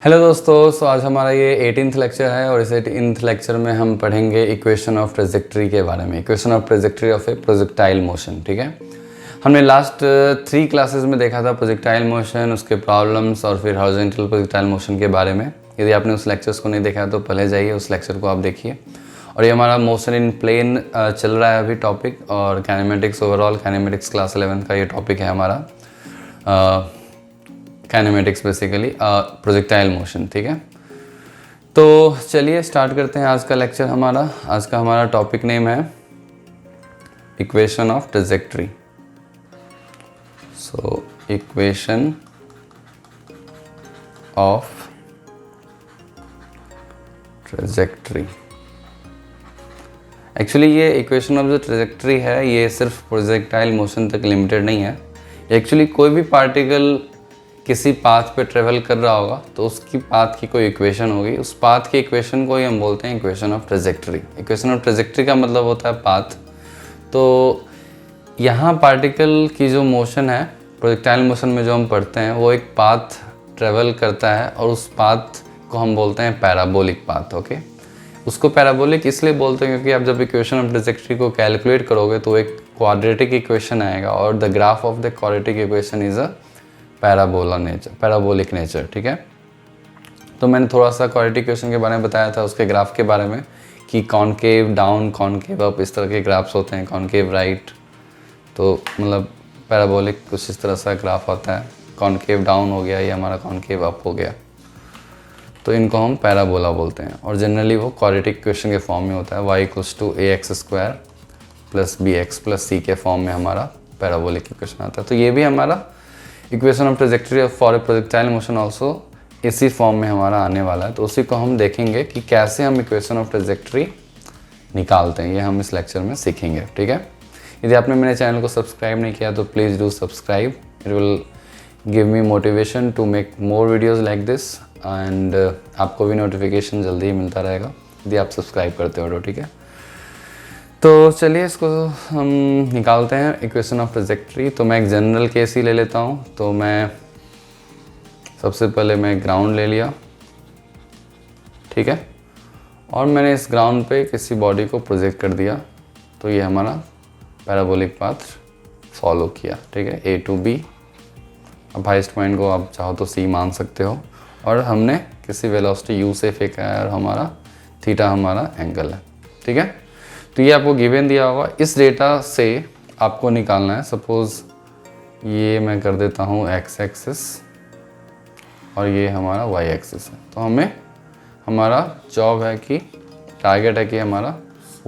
Hello दोस्तों, आज हमारा ये 18th लेक्चर है और इस 18th लेक्चर में हम पढ़ेंगे इक्वेशन ऑफ ट्रेजेक्ट्री के बारे में। Equation of trajectory of a projectile motion. ठीक है, हमने लास्ट 3 क्लासेस में देखा था प्रोजेक्टाइल मोशन, उसके प्रॉब्लम्स और फिर हॉरिजॉन्टल प्रोजेक्टाइल मोशन के बारे में। यदि आपने उस लेक्चर्स को नहीं देखा तो पहले जाइए उस लेक्चर को आप देखिए। और ये हमारा मोशन इन प्लेन चल रहा है अभी टॉपिक, और काइनेमेटिक्स ओवरऑल, काइनेमेटिक्स क्लास 11 का ये टॉपिक है हमारा, काइनेमेटिक्स बेसिकली प्रोजेक्टाइल मोशन। ठीक है, तो चलिए स्टार्ट करते हैं आज का लेक्चर हमारा। आज का हमारा टॉपिक नेम है equation of trajectory. So equation of trajectory. Actually ये इक्वेशन ऑफ जो ट्रेजेक्ट्री है ये सिर्फ प्रोजेक्टाइल मोशन तक लिमिटेड नहीं है। एक्चुअली कोई भी पार्टिकल किसी पाथ पे ट्रेवल कर रहा होगा तो उसकी पाथ की कोई इक्वेशन होगी, उस पाथ की इक्वेशन को ही हम बोलते हैं equation of trajectory. Equation of trajectory का मतलब होता है पाथ। तो यहाँ पार्टिकल की जो मोशन है प्रोजेक्टाइल मोशन में जो हम पढ़ते हैं वो एक पाथ ट्रेवल करता है और उस पाथ को हम बोलते हैं पैराबोलिक पाथ। ओके, उसको पैराबोलिक इसलिए बोलते हैं क्योंकि आप जब इक्वेशन ऑफ ट्रेजेक्ट्री को कैलकुलेट करोगे तो एक क्वाड्रेटिक इक्वेशन आएगा और the graph of the quadratic equation is a parabolic nature. ठीक है, तो मैंने थोड़ा सा क्वाड्रेटिक इक्वेशन के बारे में बताया था, उसके ग्राफ के बारे में कि कॉनकेव डाउन, कॉनकेव अप, इस तरह के ग्राफ्स होते हैं, कॉनकेव राइट। तो मतलब पैराबोलिक कुछ इस तरह सा ग्राफ होता है, कॉनकेव डाउन हो गया, ये हमारा कॉनकेव अप हो गया, तो इनको हम पैराबोला बोलते हैं। और जनरली वो क्वाड्रेटिक इक्वेशन के फॉर्म में होता है, y=ax² + bx + c के फॉर्म में हमारा पैराबोलिक इक्वेशन आता है। तो ये भी हमारा equation of trajectory for a projectile motion also इसी फॉर्म में हमारा आने वाला है। तो उसी को हम देखेंगे कि कैसे हम इक्वेशन ऑफ ट्रेजेक्ट्री निकालते हैं, ये हम इस लेक्चर में सीखेंगे। ठीक है, यदि आपने मेरे चैनल को सब्सक्राइब नहीं किया तो please do subscribe, it will give me motivation to make more videos like this, and आपको भी नोटिफिकेशन जल्दी ही मिलता रहेगा यदि आप सब्सक्राइब करते हो तो। ठीक है, तो चलिए इसको हम निकालते हैं इक्वेशन ऑफ ट्रेजेक्ट्री। तो मैं एक जनरल केस ही ले लेता हूँ। तो मैं सबसे पहले मैं ग्राउंड ले लिया, ठीक है, और मैंने इस ग्राउंड पे किसी बॉडी को प्रोजेक्ट कर दिया, तो ये हमारा पैराबोलिक पाथ फॉलो किया। ठीक है, A to B। अब हाइस्ट पॉइंट को आप चाहो तो C मान सकते हो, और हमने किसी वेलोसिटी U से फेंका है और हमारा थीटा हमारा एंगल है। ठीक है, तो ये आपको गिवन दिया होगा, इस डेटा से आपको निकालना है। सपोज़ ये मैं कर देता हूँ x एक्सिस और ये हमारा y एक्सिस है। तो हमारा जॉब है कि टारगेट है कि हमारा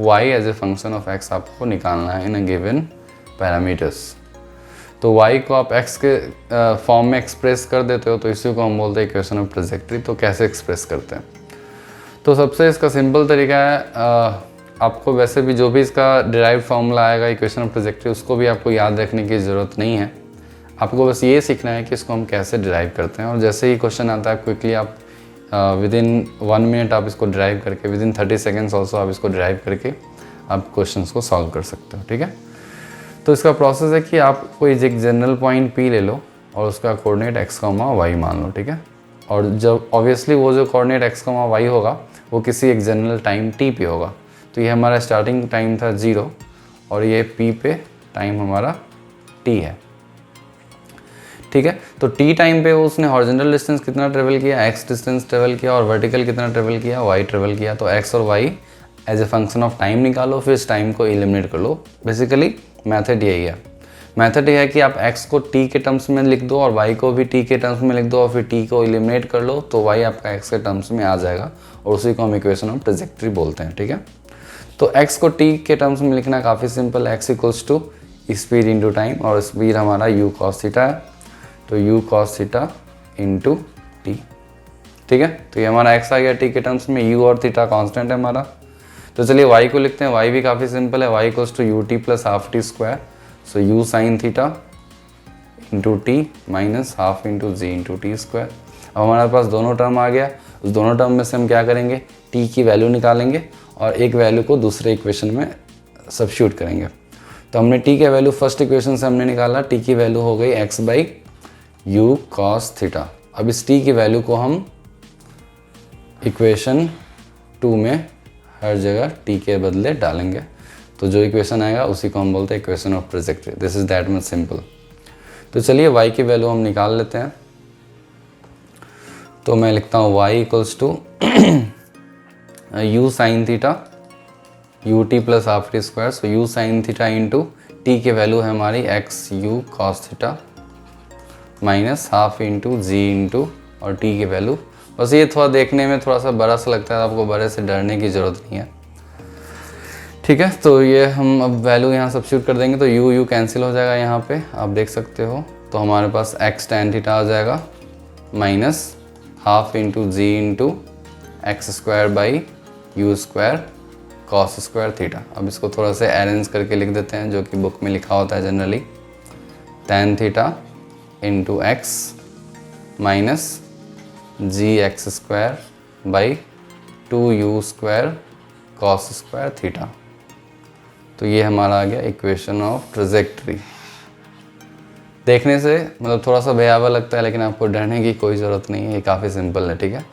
y as a function of x आपको निकालना है इन अ गिवन पैरामीटर्स। तो y को आप x के फॉर्म में एक्सप्रेस कर देते हो, तो इसी को हम बोलते हैं इक्वेशन ऑफ ट्रेजेक्ट्री। तो कैसे एक्सप्रेस करते हैं? तो सबसे इसका सिंपल तरीका है, आपको वैसे भी जो भी इसका डिराइव्ड फार्मूला आएगा इक्वेशन ऑफ ट्रेजेक्ट्री उसको भी आपको याद रखने की ज़रूरत नहीं है। आपको बस ये सीखना है कि इसको हम कैसे डिराइव करते हैं, और जैसे ही क्वेश्चन आता है क्विकली आप विदिन 1 मिनट आप इसको डिराइव करके, विदिन 30 सेकेंड्स ऑल्सो आप इसको डिराइव करके आप क्वेश्चन को सॉल्व कर सकते हो। ठीक है, तो इसका प्रोसेस है कि आप कोई एक जनरल पॉइंट P ले लो और उसका कोऑर्डिनेट x, y मान लो। ठीक है, और जब ऑब्वियसली वो जो कोऑर्डिनेट x, y होगा वो किसी एक जनरल टाइम t पे होगा। तो ये हमारा स्टार्टिंग टाइम था 0 और ये P पे टाइम हमारा t है। ठीक है, तो t टाइम पे उसने हॉरिजॉन्टल डिस्टेंस कितना ट्रेवल किया, x डिस्टेंस ट्रेवल किया, और वर्टिकल कितना ट्रेवल किया, y ट्रेवल किया। तो x और y as a function of time निकालो, फिर इस टाइम को एलिमिनेट कर लो। बेसिकली मेथड यही है। मेथड ये है कि आप x को t के टर्म्स में लिख दो और y को भी t के टर्म्स में लिख दो, और फिर t को एलिमिनेट कर लो, तो y आपका x के टर्म्स में आ जाएगा, और उसी को हम इक्वेशन ऑफ ट्रेजेक्ट्री बोलते हैं। ठीक है, तो x को t के टर्म्स में लिखना काफ़ी सिंपल है, x = स्पीड इंटू टाइम, और स्पीड हमारा u cos थीटा है, तो u cos theta into T. ठीक है, तो ये हमारा x आ गया t के टर्म्स में, u और थीटा कांस्टेंट है हमारा। तो चलिए y को लिखते हैं, y भी काफ़ी सिंपल है, y = ut + ½ t², so u sin theta into t minus ½ into g into t²। अब हमारे पास दोनों टर्म आ गया, उस दोनों टर्म में से हम क्या करेंगे, t की वैल्यू निकालेंगे और एक वैल्यू को दूसरे इक्वेशन में सब्स्टिट्यूट करेंगे। तो हमने t के वैल्यू फर्स्ट इक्वेशन से हमने निकाला, t की वैल्यू हो गई x/u cos थीटा। अब इस t की वैल्यू को हम इक्वेशन 2 में हर जगह t के बदले डालेंगे, तो जो इक्वेशन आएगा उसी को हम बोलते हैं equation of trajectory. This is that much simple. तो चलिए y की वैल्यू हम निकाल लेते हैं। तो मैं लिखता हूँ y equals to u sine theta u t plus half t square. So u sine theta into t की वैल्यू है हमारी x u cos theta minus half into g into और t की वैल्यू, बस ये थोड़ा देखने में थोड़ा सा बड़ा सा लगता है, आपको बड़े से डरने की ज़रूरत नहीं है, ठीक है। तो ये हम अब वैल्यू यहाँ सब्स्टिट्यूट कर देंगे, तो u कैंसिल हो जाएगा यहाँ पे, आप देख सकते हो। तो हमारे पास x tan थीटा आ जाएगा minus half into g into x square by u square cos square theta. अब इसको थोड़ा सा अरेंज करके लिख देते हैं, जो कि बुक में लिखा होता है generally, tan theta into x minus g x square by 2u square cos square theta. तो ये हमारा आ गया इक्वेशन ऑफ ट्रेजेक्ट्री। देखने से मतलब थोड़ा सा भयावह लगता है, लेकिन आपको डरने की कोई ज़रूरत नहीं है, ये काफ़ी सिंपल है, ठीक है।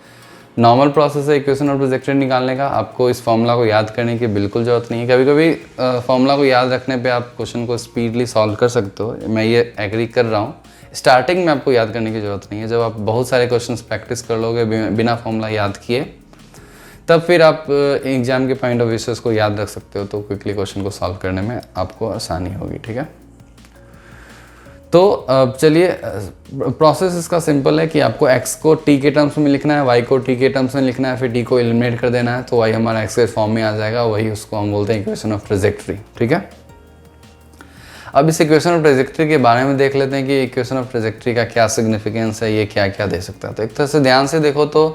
नॉर्मल प्रोसेस है इक्वेशन ऑफ ट्रेजेक्ट्री निकालने का, आपको इस फॉर्मूला को याद करने की बिल्कुल ज़रूरत नहीं है। कभी कभी फॉर्मूला को याद रखने पे आप क्वेश्चन को स्पीडली सॉल्व कर सकते हो, मैं ये एग्री कर रहा हूँ। स्टार्टिंग में आपको याद करने की ज़रूरत नहीं है, जब आप बहुत सारे क्वेश्चंस प्रैक्टिस कर लोगे बिना फॉर्मूला याद किए, तब फिर आप एग्जाम के पॉइंट ऑफ व्यू से इसको याद रख सकते हो, तो क्विकली क्वेश्चन को सॉल्व करने में आपको आसानी होगी, ठीक है। तो चलिए, प्रोसेस इसका सिंपल है कि आपको x को t के टर्म्स में लिखना है, y को t के टर्म्स में लिखना है, फिर t को एलिमिनेट कर देना है, तो y हमारा x के फॉर्म में आ जाएगा, वही उसको हम बोलते हैं इक्वेशन ऑफ ट्रेजेक्ट्री, ठीक है। अब इस इक्वेशन ऑफ ट्रेजेक्ट्री के बारे में देख लेते हैं कि इक्वेशन ऑफ ट्रेजेक्ट्री का क्या सिग्निफिकेंस है, ये क्या क्या दे सकता है। तो एक तरह से ध्यान से देखो तो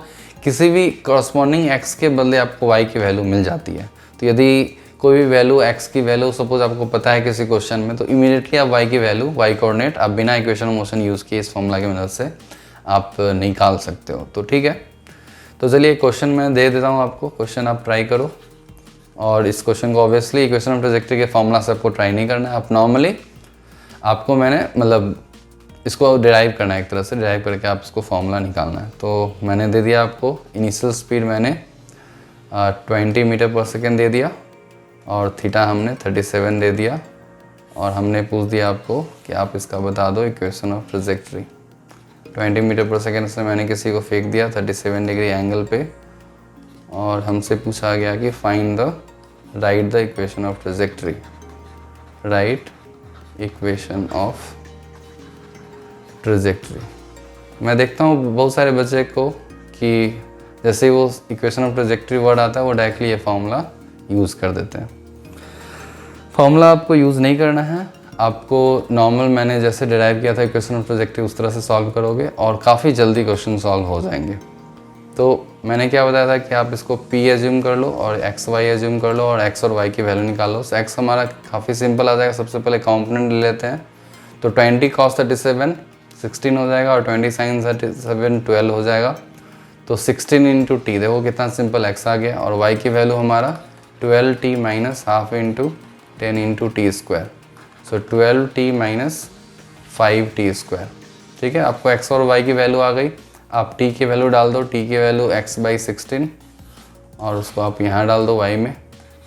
किसी भी कॉरस्पॉन्डिंग x के बदले आपको y की वैल्यू मिल जाती है। तो यदि कोई भी वैल्यू x की वैल्यू सपोज आपको पता है किसी क्वेश्चन में, तो इमीडिएटली आप y की वैल्यू, y कोऑर्डिनेट आप बिना इक्वेशन ऑफ मोशन यूज़ किए इस फॉर्मूला की मदद से आप निकाल सकते हो, तो ठीक है। तो चलिए क्वेश्चन मैं दे देता हूँ आपको, क्वेश्चन आप ट्राई करो। और इस क्वेश्चन को ऑब्वियसली इक्वेशन ऑफ ट्रेजेक्ट्री के फॉर्मूला से आपको ट्राई नहीं करना है, आप नॉर्मली आपको मैंने मतलब इसको डिराइव करना है, एक तरह से डिराइव करके आप इसको फॉर्मूला निकालना है। तो मैंने दे दिया आपको इनिशियल स्पीड मैंने 20 मीटर पर सेकेंड दे दिया, और थीटा हमने 37 दे दिया, और हमने पूछ दिया आपको कि आप इसका बता दो इक्वेशन ऑफ ट्रेजेक्ट्री। 20 मीटर पर सेकेंड से मैंने किसी को फेंक दिया 37 डिग्री एंगल पे, और हमसे पूछा गया कि find the right the equation of trajectory, right equation of trajectory. मैं देखता हूँ बहुत सारे बच्चे को कि जैसे ही वो इक्वेशन ऑफ ट्रेजेक्ट्री वर्ड आता है वो डायरेक्टली ये फॉर्मूला यूज़ कर देते हैं। फॉर्मूला आपको यूज़ नहीं करना है, आपको नॉर्मल मैंने जैसे डिराइव किया था इक्वेशन ऑफ ट्रेजेक्ट्री उस तरह से सॉल्व करोगे और काफ़ी जल्दी क्वेश्चन सॉल्व हो जाएंगे। तो मैंने क्या बताया था कि आप इसको p एज्यूम कर लो और x y एज्यूम कर लो और x और y की वैल्यू निकालो। तो x हमारा काफ़ी सिंपल आ जाएगा, सबसे पहले कॉम्पोनेंट ले लेते हैं। तो 20 cos 37 16 हो जाएगा, और 20 sin 37 12 हो जाएगा। तो 16 इंटू टी, देखो कितना सिंपल x आ गया, और y की वैल्यू हमारा 12t minus half into 10 into t square. So 12t minus 5t square, ठीक है। आपको x और y की वैल्यू आ गई, आप t की वैल्यू डाल दो, t की वैल्यू x बाई 16, और उसको आप यहाँ डाल दो y में।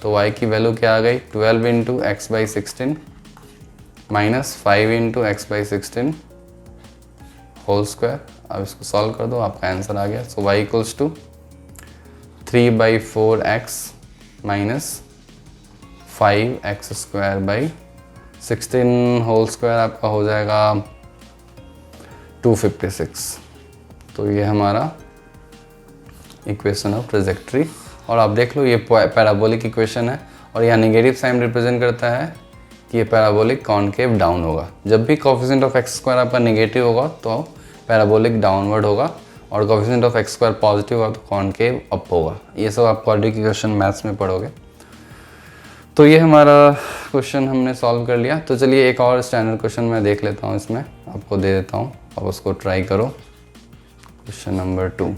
तो y की वैल्यू क्या आ गई, 12 into x by 16 minus 5 into x by 16 whole square. अब इसको सॉल्व कर दो, आपका आंसर आ गया। So y equals to 3/4x minus 5x square by 16 whole square, आपका हो जाएगा 256। तो ये हमारा इक्वेशन ऑफ ट्रेजेक्ट्री। और आप देख लो ये पैराबोलिक इक्वेशन है, और यह नेगेटिव साइन रिप्रेजेंट करता है कि ये पैराबोलिक कॉनकेव डाउन होगा। जब भी कोफिशिएंट ऑफ एक्स स्क्वायर आपका नेगेटिव होगा तो पैराबोलिक डाउनवर्ड होगा, और coefficient of x square positive होगा तो कॉनकेव अप होगा। ये सब आप क्वाड्रेटिक इक्वेशन मैथ्स में पढ़ोगे। तो ये हमारा क्वेश्चन हमने सॉल्व कर लिया। तो चलिए एक और स्टैंडर्ड क्वेश्चन मैं देख लेता हूँ, इसमें आपको दे देता हूँ, आप उसको ट्राई करो। क्वेश्चन नंबर 2,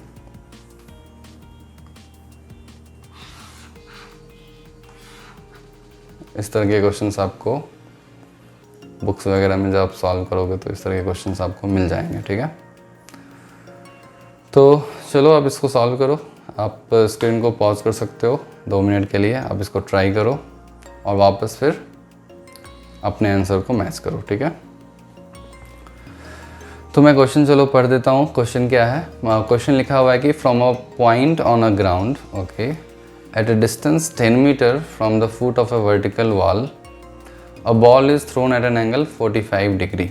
इस तरह के क्वेश्चंस आपको बुक्स वगैरह में जब आप सॉल्व करोगे तो इस तरह के क्वेश्चंस आपको मिल जाएंगे, ठीक है। तो चलो अब इसको सॉल्व करो। आप स्क्रीन को पॉज कर सकते हो 2 मिनट के लिए, आप इसको ट्राई करो और वापस फिर अपने आंसर को मैच करो, ठीक है। तो मैं क्वेश्चन चलो पढ़ देता हूँ। क्वेश्चन क्या है, क्वेश्चन लिखा हुआ है कि from a point on a ground, okay, at a distance 10 metre from the foot of a vertical wall, a ball is thrown at an angle 45 degree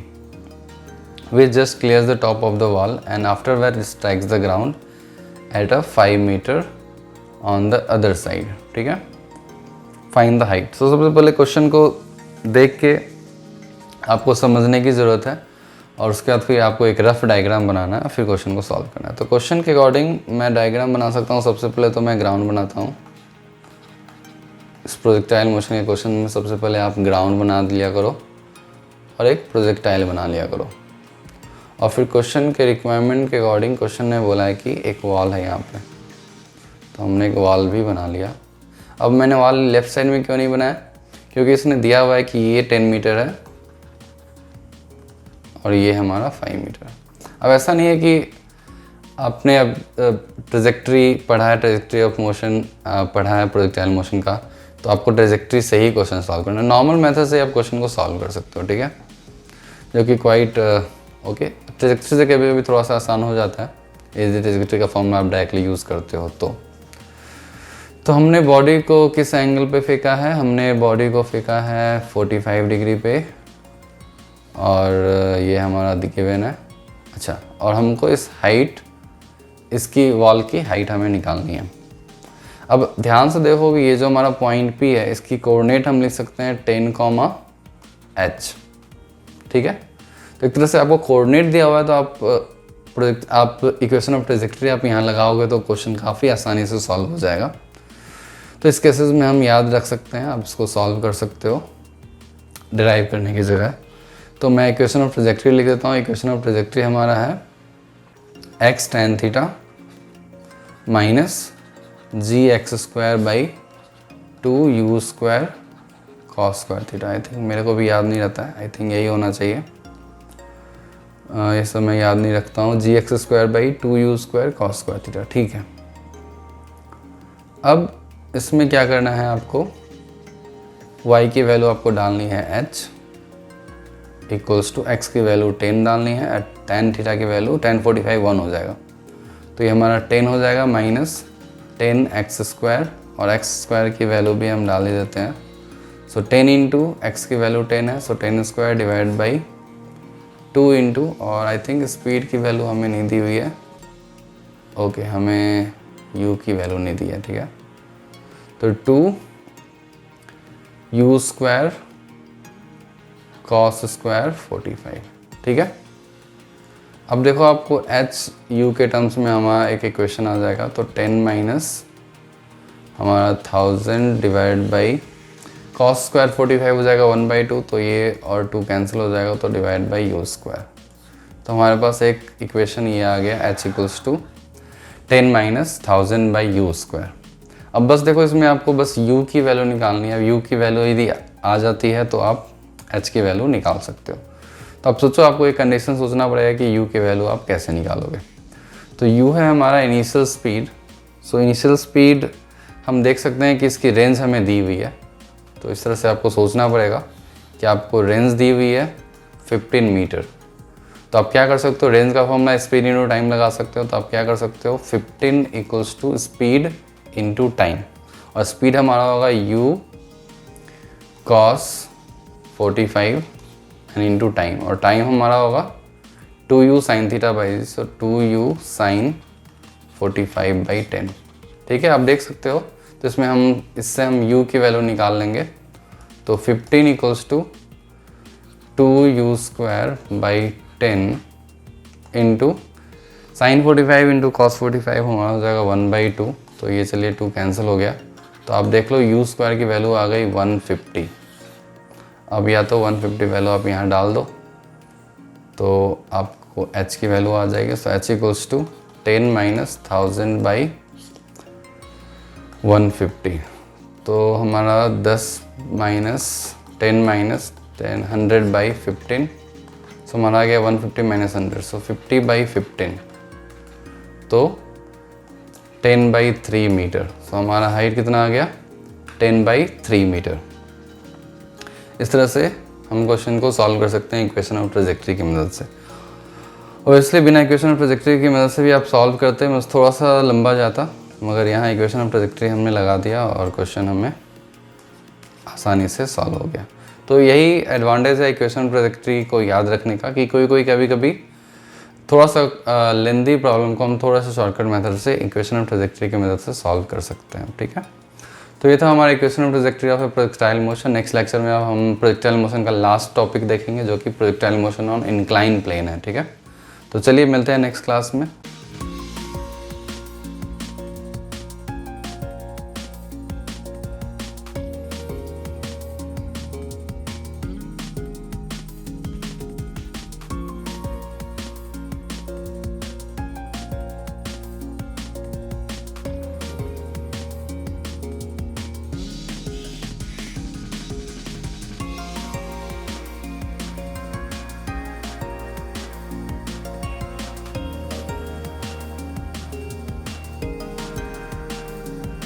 which just clears the top of the wall and afterward it strikes the ground at a 5 meter on the other side, ठीक है। Find the height. तो सबसे पहले question को देख के आपको समझने की ज़रूरत है और उसके बाद फिर आपको एक रफ डायग्राम बनाना है, फिर क्वेश्चन को सॉल्व करना है। तो क्वेश्चन के अकॉर्डिंग मैं डायग्राम बना सकता हूँ। सबसे पहले तो मैं ग्राउंड बनाता हूँ। इस प्रोजेक्टाइल मोशन के क्वेश्चन में सबसे पहले आप ग्राउंड बना लिया करो और एक प्रोजेक्टाइल बना लिया करो। और फिर क्वेश्चन के रिक्वायरमेंट के अकॉर्डिंग क्वेश्चन ने बोला है कि एक वॉल है यहाँ पे, तो हमने एक वॉल भी बना लिया। अब मैंने वॉल लेफ्ट साइड में क्यों नहीं बनाया, क्योंकि इसने दिया हुआ है कि ये 10 मीटर है और ये हमारा 5 मीटर है। अब ऐसा नहीं है कि आपने अब ट्रेजेक्ट्री पढ़ा है, ट्रेजेक्ट्री ऑफ मोशन पढ़ा है प्रोजेक्टाइल मोशन का, तो आपको ट्रेजेक्ट्री से ही क्वेश्चन सॉल्व करना है। नॉर्मल मेथड से आप क्वेश्चन को सॉल्व कर सकते हो, ठीक है, जो कि क्वाइट ओके। ट्रेजेक्ट्री से कभी कभी थोड़ा सा आसान हो जाता है, इजी ट्रेजेक्ट्री का फॉर्मूला आप डायरेक्टली यूज़ करते हो। तो हमने बॉडी को किस एंगल पे फेंका है, हमने बॉडी को फेंका है 45 डिग्री पे और ये हमारा गिवन है। अच्छा, और हमको इस हाइट, इसकी वॉल की हाइट हमें निकालनी है। अब ध्यान से देखो कि ये जो हमारा पॉइंट पी है, इसकी कोऑर्डिनेट हम लिख सकते हैं 10, ठीक है। तो एक तरह से आपको कोऑर्डिनेट दिया हुआ है, तो आप इक्वेशन ऑफ ट्रेजेक्ट्री आप यहाँ लगाओगे तो क्वेश्चन काफ़ी आसानी से सॉल्व हो जाएगा। तो इस केसेस में हम याद रख सकते हैं, आप इसको सॉल्व कर सकते हो डिराइव करने की जगह। तो मैं इक्वेशन ऑफ ट्रेजेक्ट्री लिख देता हूँ। इक्वेशन ऑफ ट्रेजेक्ट्री हमारा है x tan theta minus gx²/2u² cos² theta. I think मेरे को भी याद नहीं रहता है, आई थिंक यही होना चाहिए। ये सब मैं याद नहीं रखता हूँ। gx²/2u² cos² थीटा, ठीक है। अब इसमें क्या करना है आपको, y की वैल्यू आपको डालनी है h इक्वल्स टू x की वैल्यू 10 डालनी है, tan थीटा की वैल्यू tan 45 1 हो जाएगा, तो ये हमारा 10 हो जाएगा माइनस 10x² और x² की वैल्यू भी हम डाल ही देते हैं। सो 10 इंटू x की वैल्यू 10 है, सो 10² डिवाइड बाई 2 इंटू, और आई थिंक स्पीड की वैल्यू हमें नहीं दी हुई है, ओके, हमें u की वैल्यू नहीं दी है, ठीक है। तो 2u² cos² 45, ठीक है। अब देखो आपको h u के टर्म्स में हमारा एक इक्वेशन आ जाएगा, तो 10 माइनस हमारा 1000 डिवाइड बाई cos² 45 हो जाएगा 1/2, तो ये और 2 कैंसिल हो जाएगा, तो डिवाइड बाई u²। तो हमारे पास एक इक्वेशन ये आ गया h equals to 10 minus 1000/u²। अब बस देखो इसमें आपको बस u की वैल्यू निकालनी है। u की वैल्यू यदि आ जाती है तो आप h की वैल्यू निकाल सकते हो। तो अब सोचो, आपको एक कंडीशन सोचना पड़ेगा कि u की वैल्यू आप कैसे निकालोगे। तो u है हमारा initial speed. So initial speed हम देख सकते हैं कि इसकी रेंज हमें दी हुई है, तो इस तरह से आपको सोचना पड़ेगा कि आपको रेंज दी हुई है 15 मीटर। तो आप क्या कर सकते हो, रेंज का फॉर्मूला स्पीड इंटू टाइम लगा सकते हो। तो आप क्या कर सकते हो, 15 equals to speed into time, और स्पीड हमारा होगा u cos 45 and into time, और टाइम हमारा होगा 2u sin theta by, so 2u sin 45/10, ठीक है। आप देख सकते हो, तो इसमें इससे हम u की वैल्यू निकाल लेंगे। तो 15 equals to 2u²/10 into sin 45 into cos 45 हमारा हो जाएगा 1/2, तो ये चलिए 2 कैंसिल हो गया। तो आप देख लो u² की वैल्यू आ गई 150। अब या तो 150 वैल्यू आप यहाँ डाल दो तो आपको h की वैल्यू आ जाएगी। सो h इक्वल्स टू 10 माइनस 1000/150, तो हमारा 10 माइनस 10 माइनस 10 100/15, सो हमारा आ गया 150 माइनस 100, सो 50/15। तो 10/3 मीटर। तो हमारा हाइट कितना आ गया 10/3 मीटर। इस तरह से हम क्वेश्चन को सॉल्व कर सकते हैं इक्वेशन ऑफ ट्रेजेक्ट्री की मदद से। और इसलिए बिना इक्वेशन ऑफ ट्रेजेक्ट्री की मदद से भी आप सॉल्व करते हैं बस थोड़ा सा लंबा जाता, मगर यहाँ इक्वेशन ऑफ ट्रेजेक्ट्री हमने लगा दिया और क्वेश्चन हमें आसानी से सॉल्व हो गया। तो यही एडवांटेज है इक्वेशन ऑफ ट्रेजेक्ट्री को याद रखने का कि कोई कभी कभी थोड़ा सा लेंदी प्रॉब्लम को हम थोड़ा सा शॉर्टकट मेथड से इक्वेशन ऑफ ट्रेजेक्ट्री की मदद से सॉल्व कर सकते हैं। ठीक है, तो ये था हमारा equation of trajectory of a projectile motion. Next lecture में अब हम प्रोजेक्टाइल मोशन का लास्ट टॉपिक देखेंगे जो कि projectile motion on incline plane है। ठीक है, तो चलिए मिलते हैं नेक्स्ट क्लास में।